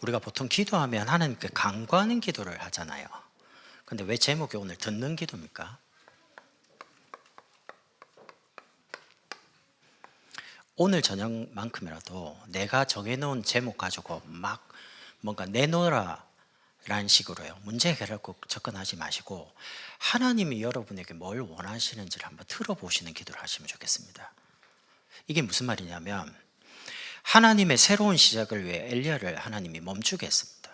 우리가 보통 기도하면 하나님께 간구하는 기도를 하잖아요. 근데 왜 제목이 오늘 듣는 기도입니까? 오늘 저녁만큼이라도 내가 정해놓은 제목 가지고 막 뭔가 내놓으라 라는 식으로요, 문제 해결을 꼭 접근하지 마시고 하나님이 여러분에게 뭘 원하시는지를 한번 들어보시는 기도를 하시면 좋겠습니다. 이게 무슨 말이냐면, 하나님의 새로운 시작을 위해 엘리야를 하나님이 멈추게 했습니다.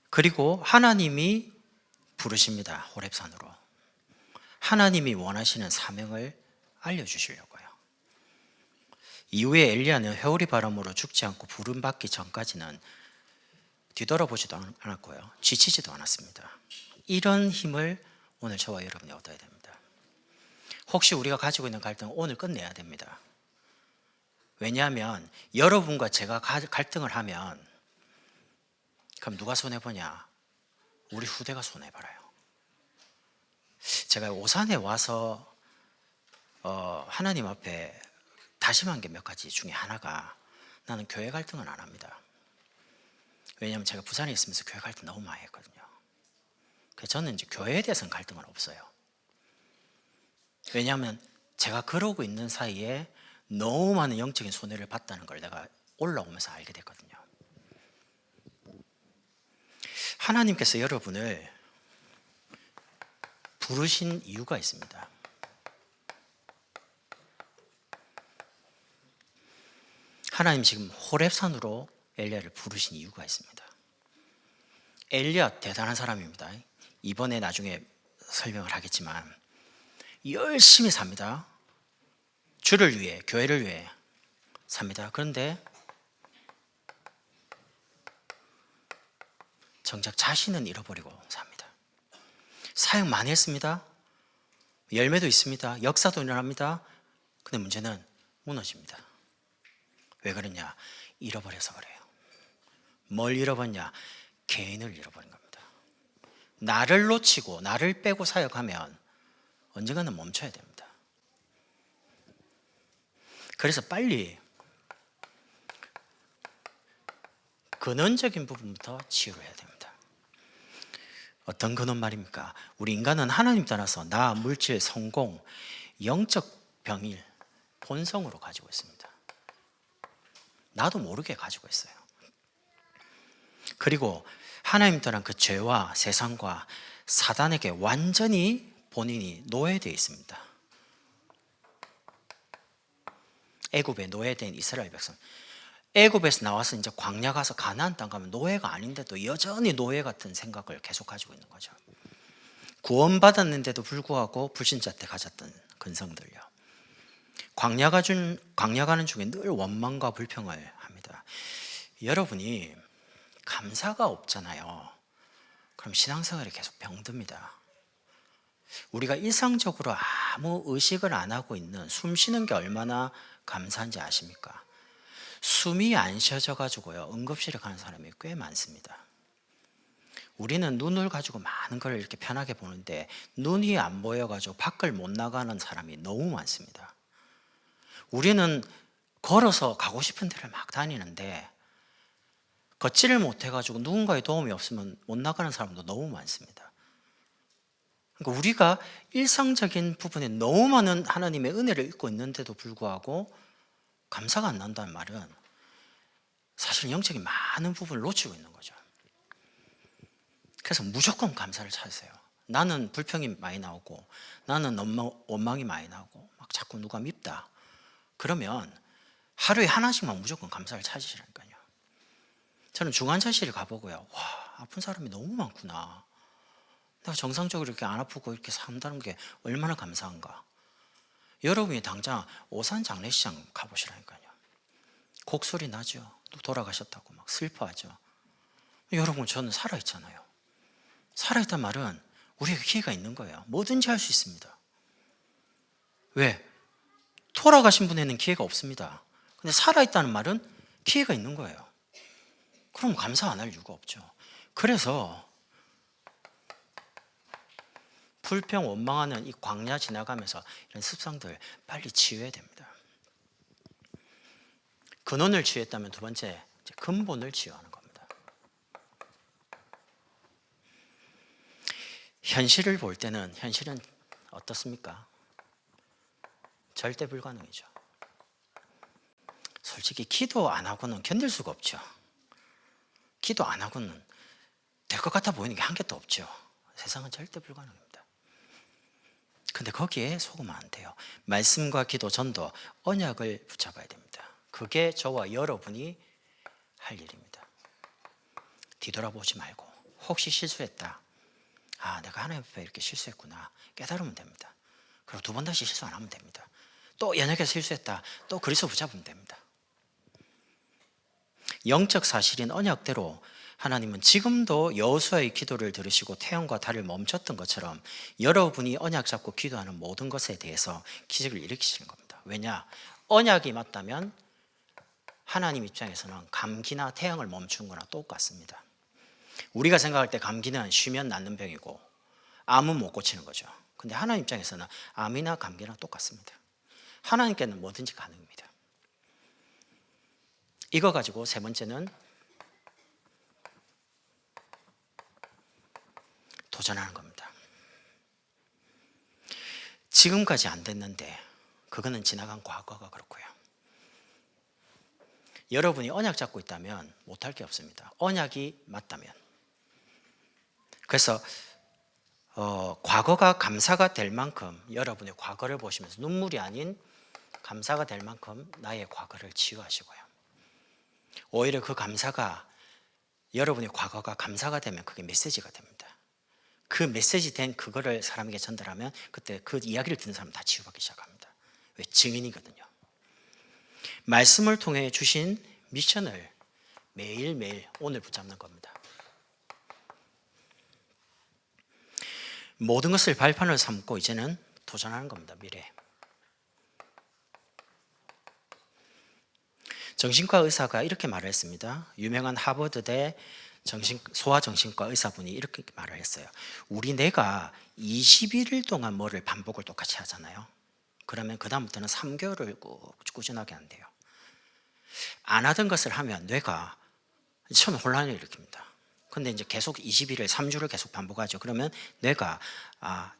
그리고 하나님이 부르십니다. 호렙산으로 하나님이 원하시는 사명을 알려주시려고요. 이후에 엘리야는 회오리 바람으로 죽지 않고 부름받기 전까지는 뒤돌아보지도 않았고요, 지치지도 않았습니다. 이런 힘을 오늘 저와 여러분이 얻어야 됩니다. 혹시 우리가 가지고 있는 갈등은 오늘 끝내야 됩니다. 왜냐하면 여러분과 제가 갈등을 하면 그럼 누가 손해보냐? 우리 후대가 손해봐요. 제가 오산에 와서 하나님 앞에 다짐한 게 몇 가지 중에 하나가, 나는 교회 갈등은 안 합니다. 왜냐하면 제가 부산에 있으면서 교회 갈등 너무 많이 했거든요. 그래서 저는 이제 교회에 대해서는 갈등은 없어요. 왜냐하면 제가 그러고 있는 사이에 너무 많은 영적인 손해를 봤다는 걸 내가 올라오면서 알게 됐거든요. 하나님께서 여러분을 부르신 이유가 있습니다. 하나님 지금 호렙산으로 엘리야를 부르신 이유가 있습니다. 엘리야 대단한 사람입니다. 이번에 나중에 설명을 하겠지만 열심히 삽니다. 주를 위해, 교회를 위해 삽니다. 그런데 정작 자신은 잃어버리고 삽니다. 사역 많이 했습니다. 열매도 있습니다. 역사도 일어납니다. 근데 문제는 무너집니다. 왜 그러냐? 잃어버려서 그래요. 뭘 잃어버렸냐? 개인을 잃어버린 겁니다. 나를 놓치고 나를 빼고 사역하면 언젠가는 멈춰야 됩니다. 그래서 빨리 근원적인 부분부터 치유를 해야 됩니다. 어떤 근원 말입니까? 우리 인간은 하나님 떠나서 나, 물질, 성공, 영적 병일, 본성으로 가지고 있습니다. 나도 모르게 가지고 있어요. 그리고 하나님 떠난 그 죄와 세상과 사단에게 완전히 본인이 노예되어 있습니다. 애굽에 노예된 이스라엘 백성, 애굽에서 나와서 이제 광야 가서 가나안 땅 가면 노예가 아닌데도 여전히 노예 같은 생각을 계속 가지고 있는 거죠. 구원받았는데도 불구하고 불신자 때 가졌던 근성들요. 광야 가는 중에 늘 원망과 불평을 합니다. 여러분이 감사가 없잖아요. 그럼 신앙생활이 계속 병듭니다. 우리가 일상적으로 아무 의식을 안 하고 있는 숨 쉬는 게 얼마나 감사한지 아십니까? 숨이 안 쉬어져 가지고요, 응급실에 가는 사람이 꽤 많습니다. 우리는 눈을 가지고 많은 걸 이렇게 편하게 보는데 눈이 안 보여 가지고 밖을 못 나가는 사람이 너무 많습니다. 우리는 걸어서 가고 싶은 데를 막 다니는데 걷지를 못해 가지고 누군가의 도움이 없으면 못 나가는 사람도 너무 많습니다. 그러니까 우리가 일상적인 부분에 너무 많은 하나님의 은혜를 입고 있는데도 불구하고 감사가 안 난다는 말은 사실 영적인 많은 부분을 놓치고 있는 거죠. 그래서 무조건 감사를 찾으세요. 나는 불평이 많이 나오고 나는 원망이 많이 나오고 막 자꾸 누가 밉다. 그러면 하루에 하나씩만 무조건 감사를 찾으시라니까요. 저는 중환자실에 가보고요, 와, 아픈 사람이 너무 많구나. 내가 정상적으로 이렇게 안 아프고 이렇게 산다는 게 얼마나 감사한가. 여러분이 당장 오산 장례시장 가보시라니까요. 곡소리 나죠. 또 돌아가셨다고 막 슬퍼하죠. 여러분, 저는 살아있잖아요. 살아있단 말은 우리에게 기회가 있는 거예요. 뭐든지 할 수 있습니다. 왜? 돌아가신 분에는 기회가 없습니다. 근데 살아있다는 말은 기회가 있는 거예요. 그럼 감사 안 할 이유가 없죠. 그래서 불평 원망하는 이 광야 지나가면서 이런 습성들 빨리 치유해야 됩니다. 근원을 치유했다면 두 번째, 이제 근본을 치유하는 겁니다. 현실을 볼 때는 현실은 어떻습니까? 절대 불가능이죠. 솔직히 기도 안 하고는 견딜 수가 없죠. 기도 안 하고는 될 것 같아 보이는 게 한 개도 없죠. 세상은 절대 불가능합니다. 근데 거기에 속으면 안 돼요. 말씀과 기도, 전도, 언약을 붙잡아야 됩니다. 그게 저와 여러분이 할 일입니다. 뒤돌아보지 말고 혹시 실수했다. 아, 내가 하나님 앞에 이렇게 실수했구나. 깨달으면 됩니다. 그리고 두 번 다시 실수 안 하면 됩니다. 또 연약해서 실수했다. 또 그리스도 붙잡으면 됩니다. 영적 사실인 언약대로 하나님은 지금도 여호수아의 기도를 들으시고 태양과 달을 멈췄던 것처럼 여러분이 언약 잡고 기도하는 모든 것에 대해서 기적을 일으키시는 겁니다. 왜냐? 언약이 맞다면 하나님 입장에서는 감기나 태양을 멈춘 거나 똑같습니다. 우리가 생각할 때 감기는 쉬면 낫는 병이고 암은 못 고치는 거죠. 근데 하나님 입장에서는 암이나 감기나 똑같습니다. 하나님께는 뭐든지 가능합니다. 이거 가지고 세 번째는 도전하는 겁니다. 지금까지 안 됐는데 그거는 지나간 과거가 그렇고요. 여러분이 언약 잡고 있다면 못할 게 없습니다. 언약이 맞다면. 그래서 과거가 감사가 될 만큼 여러분의 과거를 보시면서 눈물이 아닌 감사가 될 만큼 나의 과거를 치유하시고요. 오히려 그 감사가 여러분의 과거가 감사가 되면 그게 메시지가 됩니다. 그 메시지 된 그거를 사람에게 전달하면 그때 그 이야기를 듣는 사람은 다 치유받기 시작합니다. 왜? 증인이거든요. 말씀을 통해 주신 미션을 매일매일 오늘 붙잡는 겁니다. 모든 것을 발판을 삼고 이제는 도전하는 겁니다. 미래에. 정신과 의사가 이렇게 말을 했습니다. 유명한 하버드대 소아정신과 의사분이 이렇게 말을 했어요. 우리 뇌가 21일 동안 뭐를 반복을 똑같이 하잖아요. 그러면 그 다음부터는 3개월을 꾸준하게 한대요. 안 하던 것을 하면 뇌가 처음에 혼란을 일으킵니다. 근데 이제 계속 20일을 3주를 계속 반복하죠. 그러면 뇌가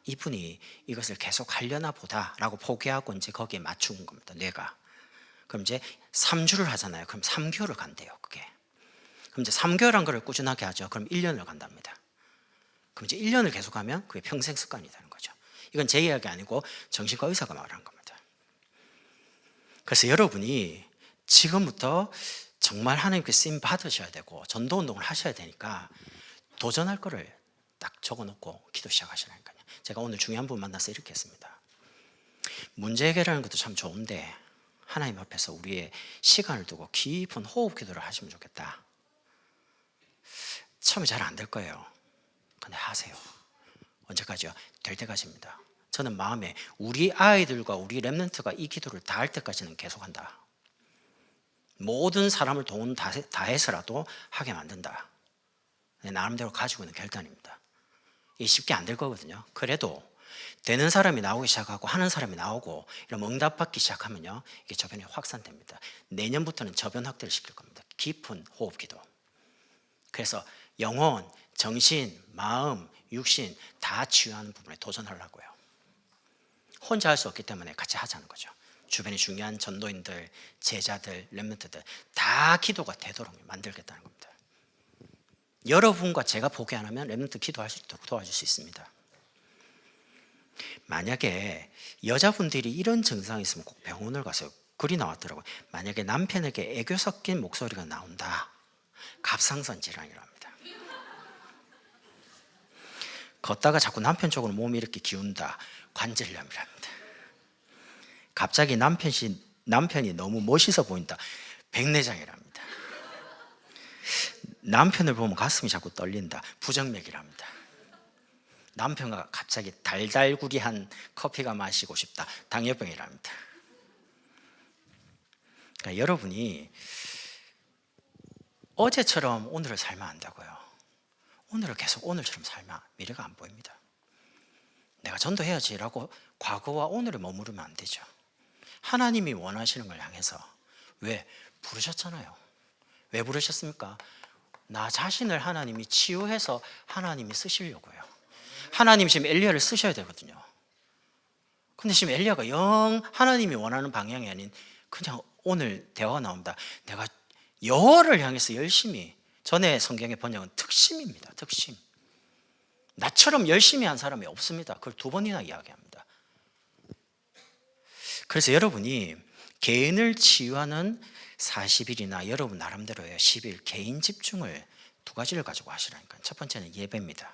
이분이 이것을 계속 하려나 보다라고 포기하고 이제 거기에 맞춘 겁니다. 뇌가. 그럼 이제 3주를 하잖아요. 그럼 3개월을 간대요. 그게. 그럼 이제 3개월 한 거를 꾸준하게 하죠. 그럼 1년을 간답니다. 그럼 이제 1년을 계속하면 그게 평생 습관이 되는 거죠. 이건 제 이야기 아니고 정신과 의사가 말한 겁니다. 그래서 여러분이 지금부터 정말 하나님께 쓰임 받으셔야 되고 전도 운동을 하셔야 되니까 도전할 거를 딱 적어놓고 기도 시작하시라니까요. 제가 오늘 중요한 분 만나서 이렇게 했습니다. 문제 해결하는 것도 참 좋은데 하나님 앞에서 우리의 시간을 두고 깊은 호흡 기도를 하시면 좋겠다. 처음에 잘 안 될 거예요. 근데 하세요. 언제까지요? 될 때까지입니다. 저는 마음에 우리 아이들과 우리 렘넌트가 이 기도를 다 할 때까지는 계속한다. 모든 사람을 돈 다 해서라도 하게 만든다. 나름대로 가지고 있는 결단입니다. 이게 쉽게 안 될 거거든요. 그래도 되는 사람이 나오기 시작하고 하는 사람이 나오고 이러면 응답받기 시작하면요, 이게 저변이 확산됩니다. 내년부터는 저변 확대를 시킬 겁니다. 깊은 호흡 기도. 그래서 영혼, 정신, 마음, 육신 다 치유하는 부분에 도전하려고요. 혼자 할 수 없기 때문에 같이 하자는 거죠. 주변에 중요한 전도인들, 제자들, 렘넌트들 다 기도가 되도록 만들겠다는 겁니다. 여러분과 제가 포기 안 하면 렘넌트 기도할 수 있도록 도와줄 수 있습니다. 만약에 여자분들이 이런 증상이 있으면 꼭 병원을 가세요. 글이 나왔더라고요. 만약에 남편에게 애교 섞인 목소리가 나온다, 갑상선 질환이랍니다. 걷다가 자꾸 남편 쪽으로 몸이 이렇게 기운다, 관절염이랍니다. 갑자기 남편이 너무 멋있어 보인다, 백내장이랍니다. 남편을 보면 가슴이 자꾸 떨린다, 부정맥이랍니다. 남편과 갑자기 달달구리한 커피가 마시고 싶다, 당뇨병이랍니다. 그러니까 여러분이 어제처럼 오늘을 살면 안 되고요. 오늘을 계속 오늘처럼 살면 미래가 안 보입니다. 내가 전도해야지라고 과거와 오늘에 머무르면 안 되죠. 하나님이 원하시는 걸 향해서. 왜? 부르셨잖아요. 왜 부르셨습니까? 나 자신을 하나님이 치유해서 하나님이 쓰시려고요. 하나님 지금 엘리야를 쓰셔야 되거든요. 근데 지금 엘리야가 영 하나님이 원하는 방향이 아닌 그냥 오늘 대화가 나옵니다. 내가 여호와를 향해서 열심히, 전에 성경의 번역은 특심입니다. 특심. 나처럼 열심히 한 사람이 없습니다. 그걸 2번이나 이야기합니다. 그래서 여러분이 개인을 치유하는 40일이나 여러분 나름대로의 10일 개인 집중을 2가지를 가지고 하시라니까요. 첫 번째는 예배입니다.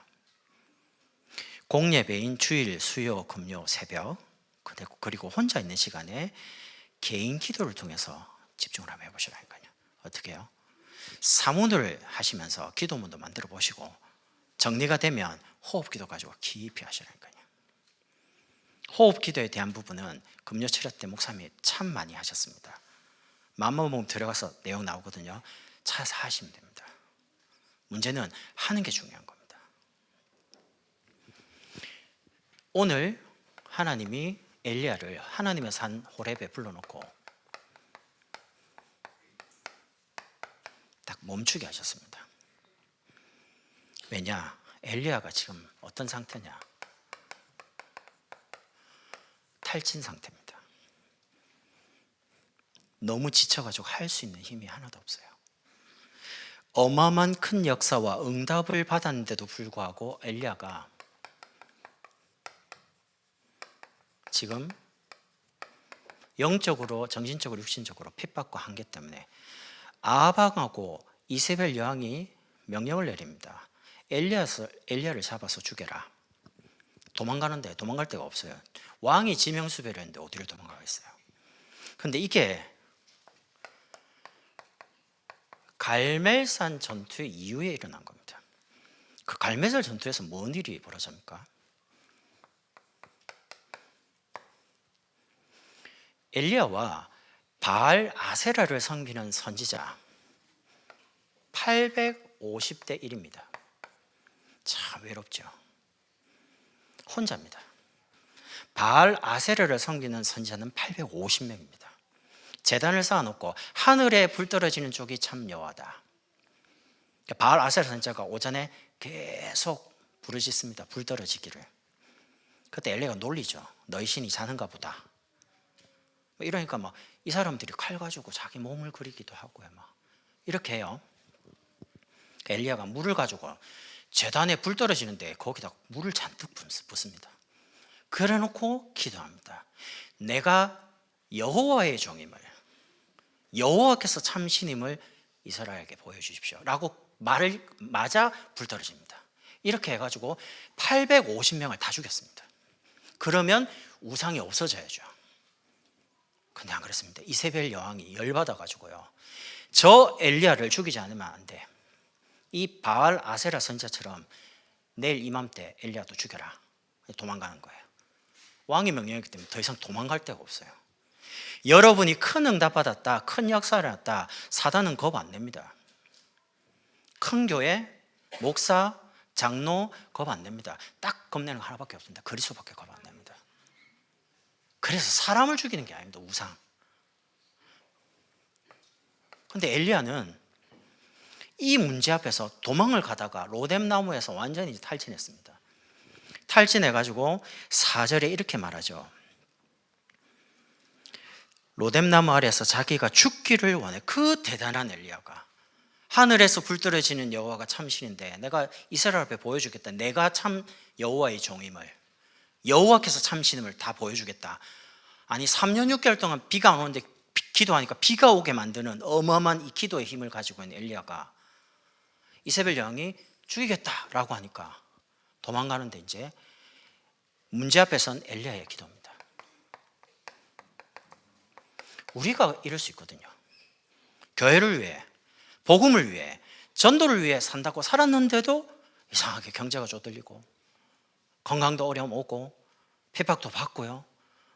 공예배인 주일, 수요, 금요, 새벽, 그리고 혼자 있는 시간에 개인 기도를 통해서 집중을 한번 해보시라니까요. 어떻게 해요? 사문을 하시면서 기도문도 만들어 보시고 정리가 되면 호흡 기도 가지고 깊이 하시라니까요. 호흡 기도에 대한 부분은 금요 7회 때 목사님이 참 많이 하셨습니다. 맘먹으면 들어가서 내용 나오거든요. 찾아서 하시면 됩니다. 문제는 하는 게 중요한 겁니다. 오늘 하나님이 엘리야를 하나님의 산 호렙에 불러놓고 딱 멈추게 하셨습니다. 왜냐? 엘리야가 지금 어떤 상태냐? 탈진 상태입니다. 너무 지쳐가지고 할 수 있는 힘이 하나도 없어요. 어마어마한 큰 역사와 응답을 받았는데도 불구하고 엘리야가 지금 영적으로, 정신적으로, 육신적으로 핍박과 한계 때문에 아합하고 이세벨 여왕이 명령을 내립니다. 엘리야를 잡아서 죽여라. 도망가는데 도망갈 데가 없어요. 왕이 지명수배를 했는데 어디를 도망가겠어요? 근데 이게 갈멜산 전투의 이후에 일어난 겁니다. 그 갈멜산 전투에서 뭔 일이 벌어집니까? 엘리야와 바알 아세라를 섬기는 선지자 850대 1입니다. 참 외롭죠. 혼자입니다. 바알 아세라를 섬기는 선지자는 850명입니다. 제단을 쌓아놓고 하늘에 불 떨어지는 쪽이 참 여호와다. 바알 아세라 선지자가 오전에 계속 부르짖습니다. 불 떨어지기를. 그때 엘리야가 놀리죠. 너희 신이 자는가 보다. 이러니까 막 이 사람들이 칼 가지고 자기 몸을 그리기도 하고요. 막 이렇게 해요. 엘리야가 물을 가지고 제단에 불 떨어지는데 거기다 물을 잔뜩 붓습니다. 그래놓고 기도합니다. 내가 여호와의 종임을, 여호와께서 참 신임을 이스라엘에게 보여주십시오 라고 말을 맞아 불 떨어집니다. 이렇게 해가지고 850명을 다 죽였습니다. 그러면 우상이 없어져야죠. 근데 안 그랬습니다. 이세벨 여왕이 열받아가지고요, 저 엘리야를 죽이지 않으면 안 돼. 이 바알 아세라 선지자처럼 내일 이맘때 엘리야도 죽여라. 도망가는 거예요. 왕이 명령했기 때문에 더 이상 도망갈 데가 없어요. 여러분이 큰 응답 받았다, 큰 역사를 했다, 사단은 겁 안 냅니다. 큰 교회, 목사, 장로 겁 안 냅니다. 딱 겁내는 거 하나밖에 없습니다. 그리스도밖에 겁 안 냅니다. 그래서 사람을 죽이는 게 아닙니다. 우상. 근데 엘리야는 이 문제 앞에서 도망을 가다가 로뎀 나무에서 완전히 탈진했습니다. 탈진해가지고 4절에 이렇게 말하죠. 로뎀 나무 아래에서 자기가 죽기를 원해. 그 대단한 엘리야가 하늘에서 불 떨어지는 여호와가 참 신인데 내가 이스라엘 앞에 보여주겠다. 내가 참 여호와의 종임을, 여호와께서 참 신임을 다 보여주겠다. 아니 3년 6개월 동안 비가 안 오는데 기도하니까 비가 오게 만드는 어마어마한 이 기도의 힘을 가지고 있는 엘리야가 이세벨 여왕이 죽이겠다라고 하니까 도망가는데 이제 문제 앞에선 엘리야의 기도입니다. 우리가 이럴 수 있거든요. 교회를 위해, 복음을 위해, 전도를 위해 산다고 살았는데도 이상하게 경제가 쪼들리고 건강도 어려움 오고 핍박도 받고요.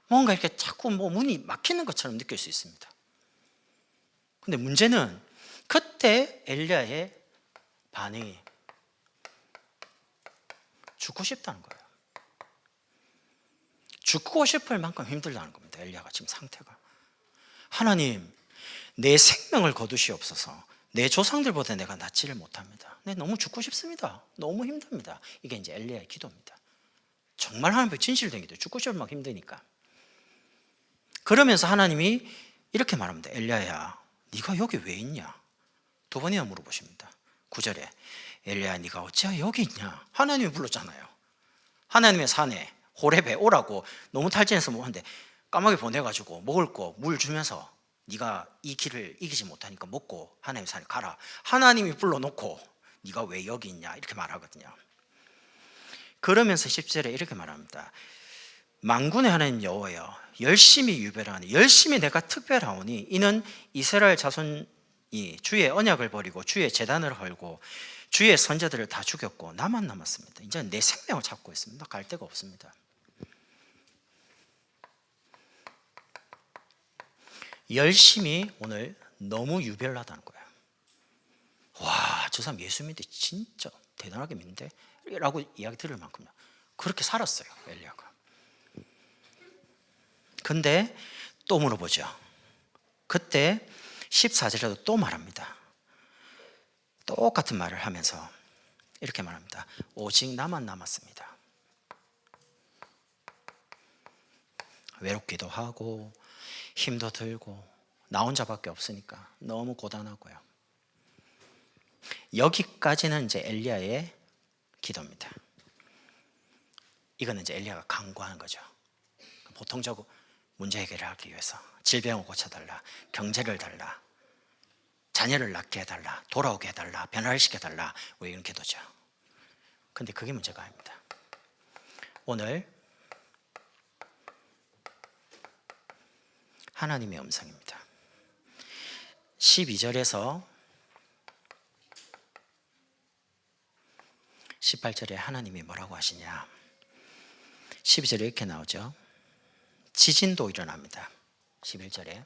뭔가 이렇게 자꾸 문이 막히는 것처럼 느낄 수 있습니다. 근데 문제는 그때 엘리야의 반응이 죽고 싶다는 거예요. 죽고 싶을 만큼 힘들다는 겁니다. 엘리야가 지금 상태가. 하나님, 내 생명을 거두시옵소서. 내 조상들보다 내가 낫지를 못합니다. 내 너무 죽고 싶습니다. 너무 힘듭니다. 이게 이제 엘리야의 기도입니다. 정말 하나님 앞에 진실된 기도. 죽고 싶을 만큼 힘드니까. 그러면서 하나님이 이렇게 말합니다. 엘리야야, 네가 여기 왜 있냐? 두 번이나 물어보십니다. 9절에 엘리야, 네가 어찌하여 여기 있냐? 하나님이 불렀잖아요. 하나님의 산에 호렙에 오라고 너무 탈진해서 뭐 하는데 까마귀 보내가지고 먹을 거 물 주면서 네가 이 길을 이기지 못하니까 먹고 하나님의 산에 가라. 하나님이 불러놓고 네가 왜 여기 있냐? 이렇게 말하거든요. 그러면서 10절에 이렇게 말합니다. 만군의 하나님 여호와여, 열심히 유별하니 열심히 내가 특별하오니 이는 이스라엘 자손이 주의 언약을 버리고 주의 제단을 헐고 주의 선자들을 다 죽였고 나만 남았습니다. 이제 내 생명을 찾고 있습니다. 갈 데가 없습니다. 열심히 오늘 너무 유별나다는 거예요. 와, 저 사람 예수 믿는데 진짜 대단하게 믿는데? 라고 이야기 들을 만큼요. 그렇게 살았어요, 엘리야가. 근데 또 물어보죠. 그때 14절에도 또 말합니다. 똑같은 말을 하면서 이렇게 말합니다. 오직 나만 남았습니다. 외롭기도 하고 힘도 들고 나 혼자밖에 없으니까 너무 고단하고요. 여기까지는 이제 엘리야의 기도입니다. 이거는 이제 엘리야가 간구하는 거죠. 보통적으로 문제 해결을 하기 위해서 질병을 고쳐달라, 경제를 달라, 자녀를 낳게 해달라, 돌아오게 해달라, 변화를 시켜달라, 뭐 이런 기도죠. 근데 그게 문제가 아닙니다. 오늘 하나님의 음성입니다. 12절에서 18절에 하나님이 뭐라고 하시냐? 12절에 이렇게 나오죠. 지진도 일어납니다. 11절에.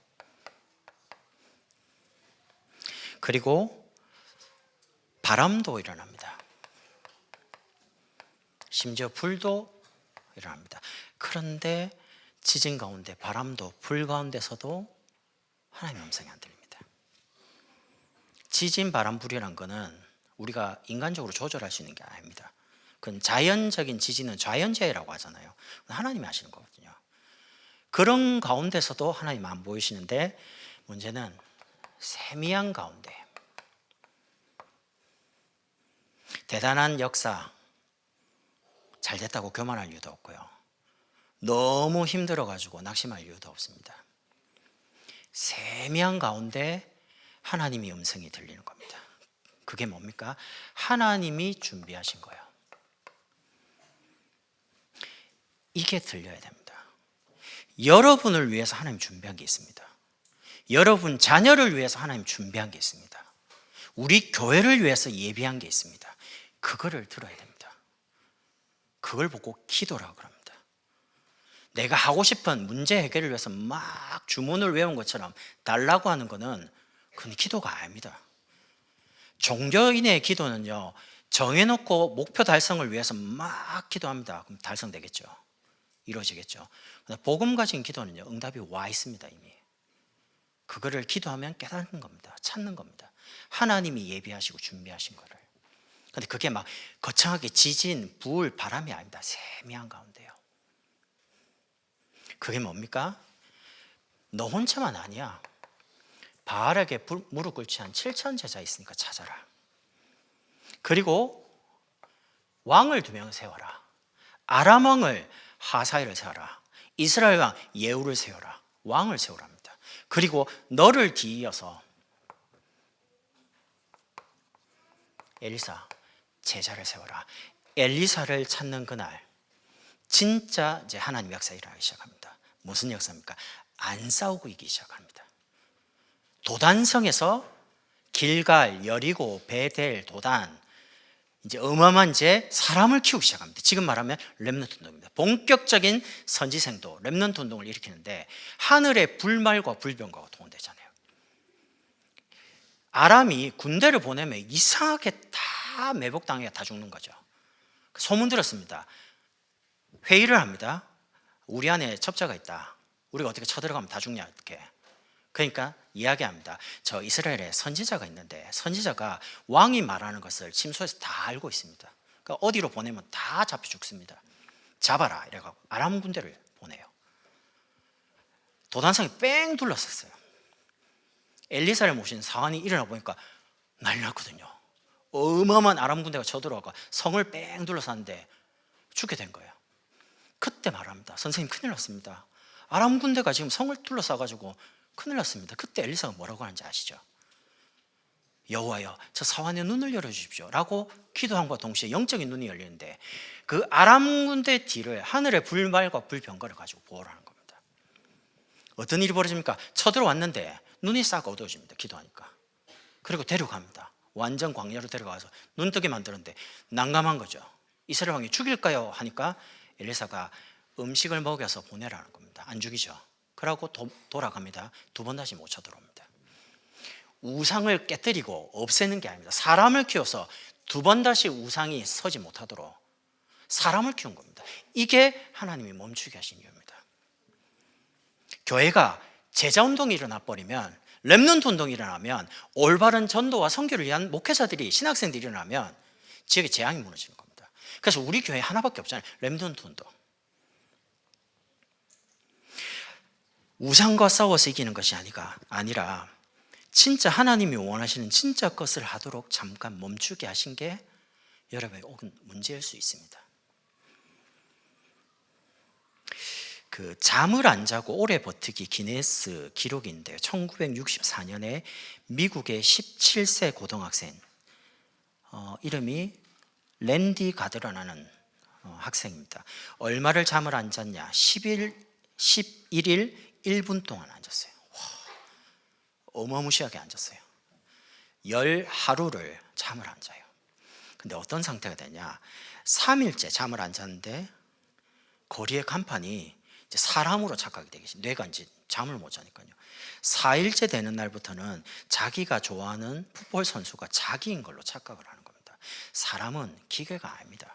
그리고 바람도 일어납니다. 심지어 불도 일어납니다. 그런데 지진 가운데 바람도 불 가운데서도 하나님의 음성이 안 들립니다. 지진, 바람, 불이라는 거는 우리가 인간적으로 조절할 수 있는 게 아닙니다. 그건 자연적인 지진은 자연재해라고 하잖아요. 하나님이 하시는 거거든요. 그런 가운데서도 하나님 안 보이시는데 문제는 세미한 가운데 대단한 역사 잘 됐다고 교만할 이유도 없고요. 너무 힘들어가지고 낙심할 이유도 없습니다. 세미한 가운데 하나님의 음성이 들리는 겁니다. 그게 뭡니까? 하나님이 준비하신 거예요. 이게 들려야 됩니다. 여러분을 위해서 하나님 준비한 게 있습니다. 여러분 자녀를 위해서 하나님 준비한 게 있습니다. 우리 교회를 위해서 예비한 게 있습니다. 그거를 들어야 됩니다. 그걸 보고 기도라고 합니다. 내가 하고 싶은 문제 해결을 위해서 막 주문을 외운 것처럼 달라고 하는 거는 그건 기도가 아닙니다. 종교인의 기도는요, 정해놓고 목표 달성을 위해서 막 기도합니다. 그럼 달성되겠죠. 이루어지겠죠. 복음 가진 기도는요, 응답이 와 있습니다. 이미. 그거를 기도하면 깨닫는 겁니다. 찾는 겁니다. 하나님이 예비하시고 준비하신 거를. 근데 그게 막 거창하게 지진, 불, 바람이 아닙니다. 세미한 가운데요. 그게 뭡니까? 너 혼자만 아니야. 바알에게 무릎 꿇지 한 7천 제자 있으니까 찾아라. 그리고 왕을 2명 세워라. 아람 왕을 하사엘을 세워라. 이스라엘 왕 예후를 세워라. 왕을 세우랍니다. 그리고 너를 뒤이어서 엘리사 제자를 세워라. 엘리사를 찾는 그날 진짜 이제 하나님 역사 일어나기 시작합니다. 무슨 역사입니까? 안 싸우고 이기기 시작합니다. 도단성에서 길갈, 여리고, 베델, 도단 이제 어마어마한 이제 사람을 키우기 시작합니다. 지금 말하면 렘넌트 운동입니다. 본격적인 선지생도 렘넌트 운동을 일으키는데 하늘의 불말과 불병과가 동원되잖아요. 아람이 군대를 보내면 이상하게 다 매복당해 다 죽는 거죠. 소문 들었습니다. 회의를 합니다. 우리 안에 첩자가 있다. 우리가 어떻게 쳐들어가면 다 죽냐, 어떻게. 그러니까 이야기합니다. 저 이스라엘에 선지자가 있는데 선지자가 왕이 말하는 것을 침소에서 다 알고 있습니다. 그러니까 어디로 보내면 다 잡혀 죽습니다. 잡아라 이래가지고 아람 군대를 보내요. 도단성이 뺑 둘러섰어요. 엘리사를 모신 사환이 일어나 보니까 난리 났거든요. 어마어마한 아람 군대가 쳐들어와서 성을 뺑 둘러쌌는데 죽게 된 거예요. 그때 말합니다. 선생님 큰일 났습니다. 아람 군대가 지금 성을 둘러싸가지고 큰일 났습니다. 그때 엘리사가 뭐라고 하는지 아시죠? 여호와여, 저 사환의 눈을 열어주십시오 라고 기도함과 동시에 영적인 눈이 열리는데 그 아람 군대 뒤를 하늘의 불말과 불병거를 가지고 보호하는 겁니다. 어떤 일이 벌어집니까? 쳐들어왔는데 눈이 싹 어두워집니다. 기도하니까. 그리고 데려갑니다. 완전 광야로 데려가서 눈뜨게 만드는데 난감한 거죠. 이스라엘 왕이 죽일까요? 하니까 엘리사가 음식을 먹여서 보내라는 겁니다. 안 죽이죠. 그러고 돌아갑니다. 두 번 다시 못 쳐들어옵니다. 우상을 깨뜨리고 없애는 게 아닙니다. 사람을 키워서 두 번 다시 우상이 서지 못하도록 사람을 키운 겁니다. 이게 하나님이 멈추게 하신 이유입니다. 교회가 제자운동이 일어나 버리면, 렘넌트 운동이 일어나면, 올바른 전도와 선교를 위한 목회자들이, 신학생들이 일어나면 지역의 재앙이 무너지는 겁니다. 그래서 우리 교회 하나밖에 없잖아요. 렘넌트 운동. 우상과 싸워서 이기는 것이 아니라 진짜 하나님이 원하시는 진짜 것을 하도록 잠깐 멈추게 하신 게 여러분의 혹은 문제일 수 있습니다. 그 잠을 안 자고 오래 버티기 기네스 기록인데요. 1964년에 미국의 17세 고등학생, 이름이 랜디 가드라는 학생입니다. 얼마를 잠을 안 잤냐? 11일 1분 동안 안 잤어요. 어마무시하게 안 잤어요. 10하루를 잠을 안 자요. 근데 어떤 상태가 되냐? 3일째 잠을 안 잤는데 거리의 간판이 이제 사람으로 착각이 되기 시작해요. 뇌가 이제 잠을 못 자니까요. 4일째 되는 날부터는 자기가 좋아하는 풋볼 선수가 자기인 걸로 착각을 하는 겁니다. 사람은 기계가 아닙니다.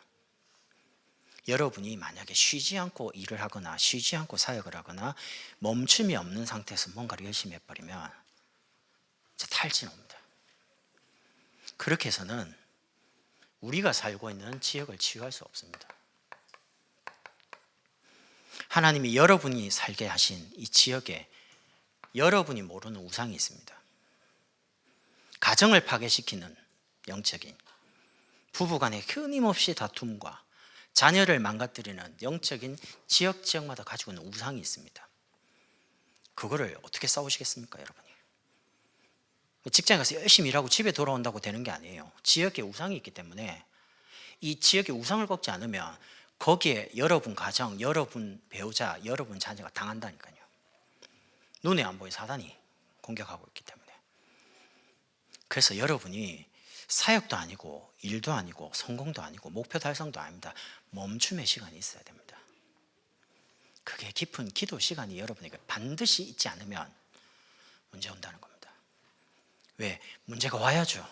여러분이 만약에 쉬지 않고 일을 하거나 쉬지 않고 사역을 하거나 멈춤이 없는 상태에서 뭔가를 열심히 해버리면 탈진 옵니다. 그렇게 해서는 우리가 살고 있는 지역을 치유할 수 없습니다. 하나님이 여러분이 살게 하신 이 지역에 여러분이 모르는 우상이 있습니다. 가정을 파괴시키는 영적인, 부부간의 끊임없이 다툼과 자녀를 망가뜨리는 영적인 지역마다 가지고 있는 우상이 있습니다. 그거를 어떻게 싸우시겠습니까, 여러분이? 직장에 가서 열심히 일하고 집에 돌아온다고 되는 게 아니에요. 지역에 우상이 있기 때문에 이 지역에 우상을 꺾지 않으면 거기에 여러분 가정, 여러분 배우자, 여러분 자녀가 당한다니까요. 눈에 안 보이는 사단이 공격하고 있기 때문에. 그래서 여러분이 사역도 아니고 일도 아니고 성공도 아니고 목표 달성도 아닙니다. 멈춤의 시간이 있어야 됩니다. 그게 깊은 기도 시간이 여러분에게 반드시 있지 않으면 문제 온다는 겁니다. 왜? 문제가 와야죠.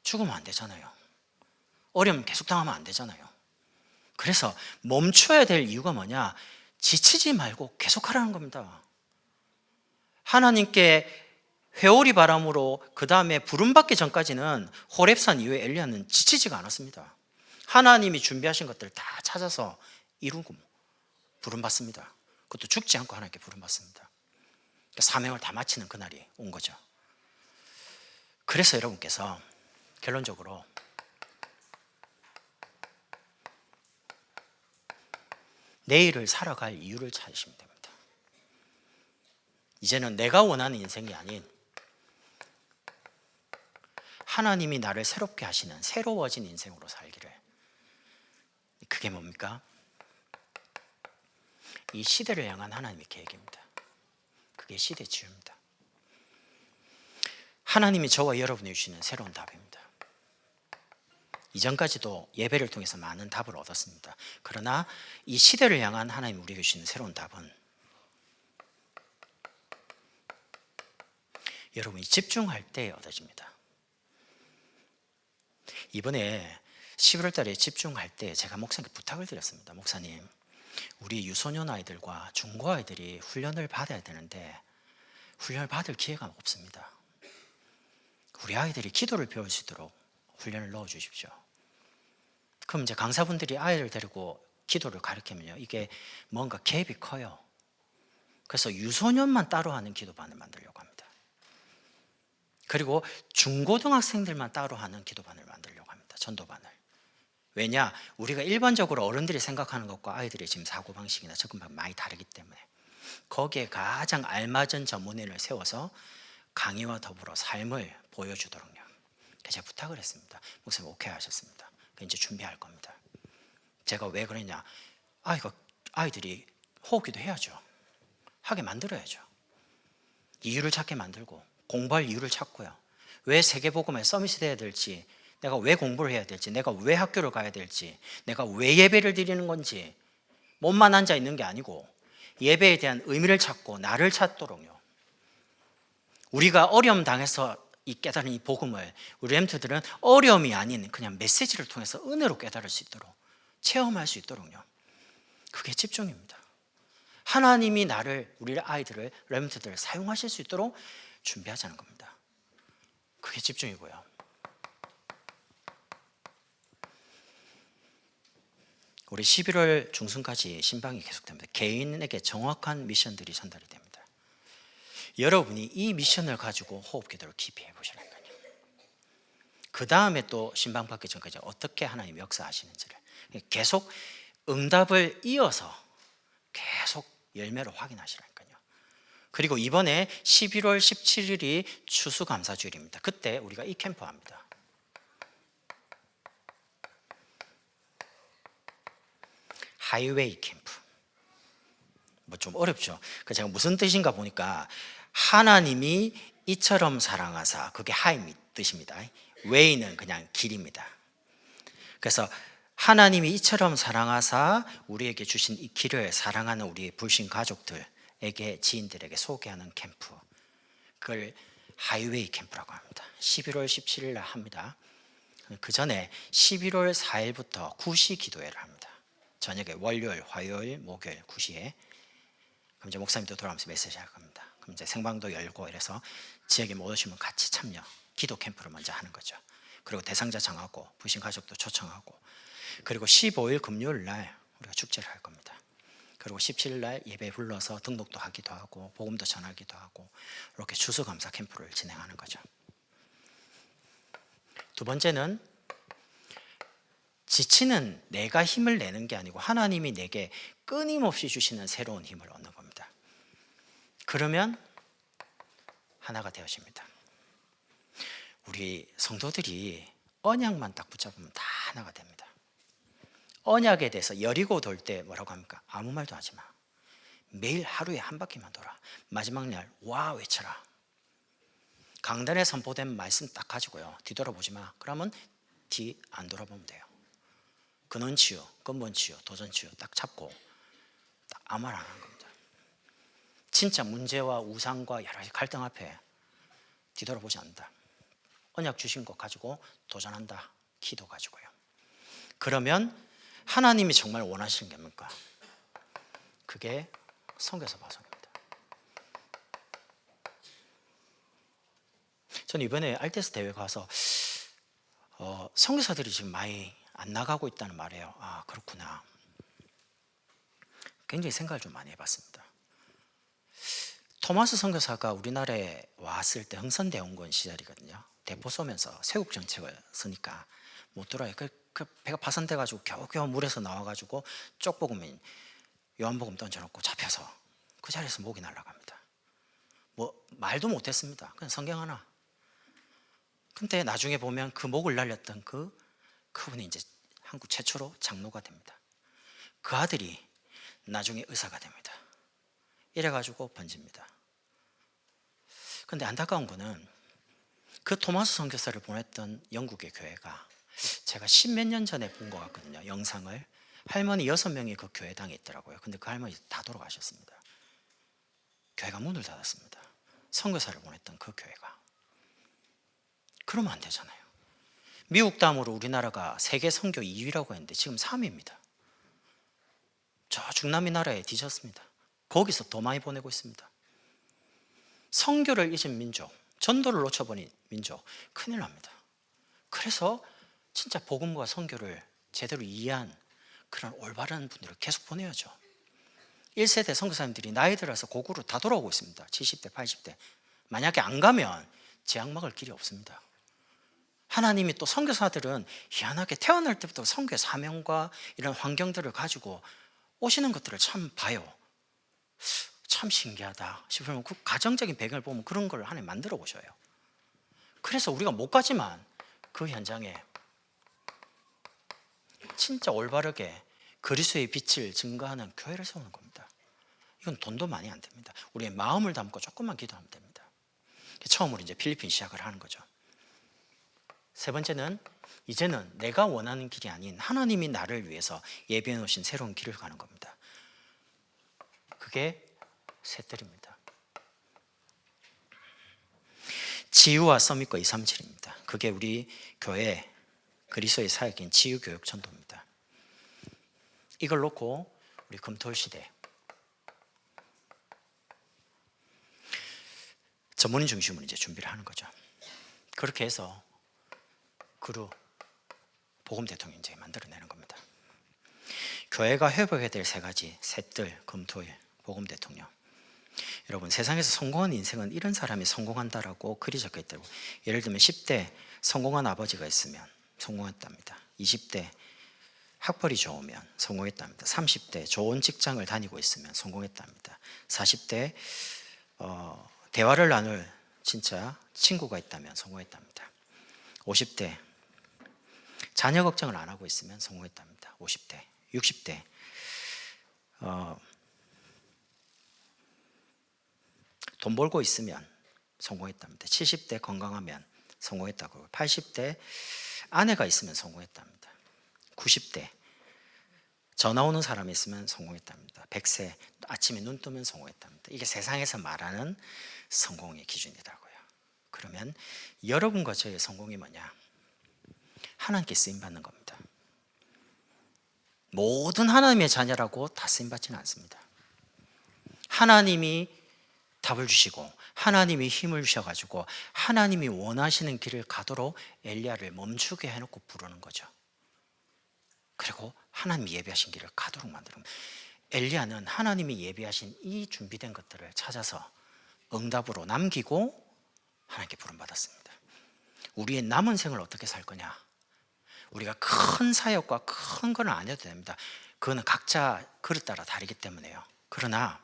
죽으면 안 되잖아요. 어려움 계속 당하면 안 되잖아요. 그래서 멈춰야 될 이유가 뭐냐? 지치지 말고 계속 하라는 겁니다. 하나님께 회오리 바람으로 그 다음에 부름받기 전까지는 호렙산 이후에 엘리야는 지치지가 않았습니다. 하나님이 준비하신 것들을 다 찾아서 이루고 부름받습니다. 그것도 죽지 않고 하나님께 부름받습니다. 그러니까 사명을 다 마치는 그날이 온 거죠. 그래서 여러분께서 결론적으로 내일을 살아갈 이유를 찾으시면 됩니다. 이제는 내가 원하는 인생이 아닌 하나님이 나를 새롭게 하시는 새로워진 인생으로 살기를. 그게 뭡니까? 이 시대를 향한 하나님의 계획입니다. 그게 시대 치유입니다. 하나님이 저와 여러분이 주시는 새로운 답입니다. 이전까지도 예배를 통해서 많은 답을 얻었습니다. 그러나 이 시대를 향한 하나님이 우리에게 주시는 새로운 답은 여러분이 집중할 때 얻어집니다. 이번에 11월 달에 집중할 때 제가 목사님께 부탁을 드렸습니다. 목사님, 우리 유소년 아이들과 중고 아이들이 훈련을 받아야 되는데 훈련을 받을 기회가 없습니다. 우리 아이들이 기도를 배울 수 있도록 훈련을 넣어 주십시오. 그럼 이제 강사분들이 아이를 데리고 기도를 가르치면요, 이게 뭔가 갭이 커요. 그래서 유소년만 따로 하는 기도반을 만들려고 합니다. 그리고 중고등학생들만 따로 하는 기도반을 만들려고 합니다. 전도반을. 왜냐? 우리가 일반적으로 어른들이 생각하는 것과 아이들의 지금 사고방식이나 접근방법이 많이 다르기 때문에 거기에 가장 알맞은 전문인을 세워서 강의와 더불어 삶을 보여주도록요. 제가 부탁을 했습니다. 목사님 오케이 하셨습니다. 이제 준비할 겁니다. 제가 왜 그러냐? 아이들이 호흡기도 해야죠. 하게 만들어야죠. 이유를 찾게 만들고 공부할 이유를 찾고요. 왜 세계복음에 서밋이 돼야 될지, 내가 왜 공부를 해야 될지, 내가 왜 학교를 가야 될지, 내가 왜 예배를 드리는 건지, 몸만 앉아 있는 게 아니고 예배에 대한 의미를 찾고 나를 찾도록요. 우리가 어려움 당해서 이 깨달은 이 복음을 우리 렘트들은 어려움이 아닌 그냥 메시지를 통해서 은혜로 깨달을 수 있도록, 체험할 수 있도록요. 그게 집중입니다. 하나님이 나를, 우리 아이들을, 렘트들을 사용하실 수 있도록 준비하자는 겁니다. 그게 집중이고요. 우리 11월 중순까지 신방이 계속됩니다. 개인에게 정확한 미션들이 전달이 됩니다. 여러분이 이 미션을 가지고 호흡기도를 깊이 해보시라니까요. 그 다음에 또 신방 받기 전까지 어떻게 하나님 역사하시는지를 계속 응답을 이어서 계속 열매로 확인하시라니까요. 그리고 이번에 11월 17일이 추수감사주일입니다. 그때 우리가 이 캠프 합니다. 하이웨이 캠프. 뭐 좀 어렵죠. 제가 무슨 뜻인가 보니까 하나님이 이처럼 사랑하사, 그게 하이 뜻입니다. 웨이는 그냥 길입니다. 그래서 하나님이 이처럼 사랑하사 우리에게 주신 이 길을 사랑하는 우리 불신 가족들에게, 지인들에게 소개하는 캠프, 그걸 하이웨이 캠프라고 합니다. 11월 17일 날 합니다. 그 전에 11월 4일부터 9시 기도회를 합니다. 저녁에 월요일, 화요일, 목요일 9시에. 그럼 이제 목사님도 돌아오면서 메시지 할 겁니다. 그럼 이제 생방도 열고 이래서 지역에 못 오시면 같이 참여, 기도 캠프를 먼저 하는 거죠. 그리고 대상자 정하고 부신 가족도 초청하고, 그리고 15일 금요일 날 우리가 축제를 할 겁니다. 그리고 17일 날 예배 불러서 등록도 하기도 하고 복음도 전하기도 하고, 이렇게 추수감사 캠프를 진행하는 거죠. 두 번째는 지치는 내가 힘을 내는 게 아니고 하나님이 내게 끊임없이 주시는 새로운 힘을 얻는 겁니다. 그러면 하나가 되어집니다. 우리 성도들이 언약만 딱 붙잡으면 다 하나가 됩니다. 언약에 대해서 여리고 돌 때 뭐라고 합니까? 아무 말도 하지 마. 매일 하루에 한 바퀴만 돌아. 마지막 날 와 외쳐라. 강단에 선포된 말씀 딱 가지고요, 뒤돌아보지 마. 그러면 뒤 안 돌아보면 돼요. 근원 치유, 근본 치유, 도전 치유 딱 잡고 딱 아무 말 안 하는 겁니다. 진짜 문제와 우상과 여러 가지 갈등 앞에 뒤돌아보지 않는다. 언약 주신 것 가지고 도전한다. 기도 가지고요. 그러면 하나님이 정말 원하시는 게 뭡니까? 그게 성교사 파송입니다. 저는 이번에 알테스 대회 가서 선교사들이 지금 많이 안 나가고 있다는 말이에요. 아, 그렇구나. 굉장히 생각을 좀 많이 해봤습니다. 토마스 선교사가 우리나라에 왔을 때 흥선대원군 시절이거든요. 대포 쏘면서 세국 정책을 쓰니까 못 들어요. 그 배가 파손돼가지고 겨우겨우 물에서 나와가지고 쪽복음인 요한복음 던져놓고 잡혀서 그 자리에서 목이 날아갑니다. 뭐 말도 못했습니다. 그냥 성경 하나. 근데 나중에 보면 그 목을 날렸던 그분이 이제 한국 최초로 장로가 됩니다. 그 아들이 나중에 의사가 됩니다. 이래가지고 번집니다. 근데 안타까운 거는 그 토마스 선교사를 보냈던 영국의 교회가, 제가 10몇 년 전에 본 것 같거든요, 영상을. 할머니 6명이 그 교회당에 있더라고요. 근데 그 할머니 다 돌아가셨습니다. 교회가 문을 닫았습니다. 선교사를 보냈던 그 교회가. 그러면 안 되잖아요. 미국 다음으로 우리나라가 세계 선교 2위라고 했는데 지금 3위입니다. 저 중남미 나라에 뒤졌습니다. 거기서 더 많이 보내고 있습니다. 선교를 잊은 민족, 전도를 놓쳐버린 민족, 큰일 납니다. 그래서 진짜 복음과 선교를 제대로 이해한 그런 올바른 분들을 계속 보내야죠. 1세대 선교사님들이 나이 들어서 고구로 다 돌아오고 있습니다. 70대, 80대. 만약에 안 가면 재앙 막을 길이 없습니다. 하나님이 또 선교사들은 희한하게 태어날 때부터 선교의 사명과 이런 환경들을 가지고 오시는 것들을 참 봐요. 참 신기하다 싶으면 그 가정적인 배경을 보면 그런 걸 하나님 만들어 보셔요. 그래서 우리가 못 가지만 그 현장에 진짜 올바르게 그리스도의 빛을 증거하는 교회를 세우는 겁니다. 이건 돈도 많이 안 됩니다. 우리의 마음을 담고 조금만 기도하면 됩니다. 처음으로 이제 필리핀 시작을 하는 거죠. 세 번째는 이제는 내가 원하는 길이 아닌 하나님이 나를 위해서 예비해 놓으신 새로운 길을 가는 겁니다. 그게 셋들입니다. 치유와 서밋과 237입니다. 그게 우리 교회 그리스도의 사역인 치유교육 전도입니다. 이걸 놓고 우리 금토일 시대 전문인 중심으로 이제 준비를 하는 거죠. 그렇게 해서 그룹 복음 대통령제 만들어내는 겁니다. 교회가 회복해야 될 세 가지, 셋들, 금토일, 복음 대통령. 여러분, 세상에서 성공한 인생은 이런 사람이 성공한다라고 글이 적혀 있다고. 예를 들면 10대 성공한 아버지가 있으면 성공했답니다. 20대 학벌이 좋으면 성공했답니다. 30대 좋은 직장을 다니고 있으면 성공했답니다. 40대 대화를 나눌 진짜 친구가 있다면 성공했답니다. 50대 자녀 걱정을 안 하고 있으면 성공했답니다. 50대, 60대 돈 벌고 있으면 성공했답니다. 70대 건강하면 성공했다고. 80대 아내가 있으면 성공했답니다. 90대 전화 오는 사람이 있으면 성공했답니다. 100세 아침에 눈 뜨면 성공했답니다. 이게 세상에서 말하는 성공의 기준이라고요. 그러면 여러분과 저의 성공이 뭐냐? 하나님께 쓰임받는 겁니다. 모든 하나님의 자녀라고 다 쓰임받지는 않습니다. 하나님이 답을 주시고 하나님이 힘을 주셔가지고 하나님이 원하시는 길을 가도록 엘리야를 멈추게 해놓고 부르는 거죠. 그리고 하나님이 예비하신 길을 가도록 만드는 겁니다. 엘리야는 하나님이 예비하신 이 준비된 것들을 찾아서 응답으로 남기고 하나님께 부름받았습니다. 우리의 남은 생을 어떻게 살 거냐? 우리가 큰 사역과 큰 건 안 해도 됩니다. 그거는 각자 그릇 따라 다르기 때문에요. 그러나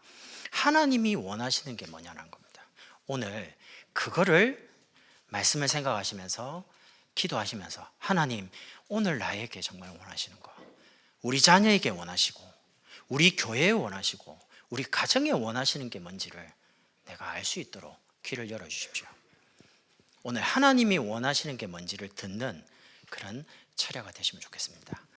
하나님이 원하시는 게 뭐냐는 겁니다. 오늘 그거를 말씀을 생각하시면서 기도하시면서 하나님 오늘 나에게 정말 원하시는 거, 우리 자녀에게 원하시고 우리 교회에 원하시고 우리 가정에 원하시는 게 뭔지를 내가 알 수 있도록 귀를 열어주십시오. 오늘 하나님이 원하시는 게 뭔지를 듣는 그런 철야가 되시면 좋겠습니다.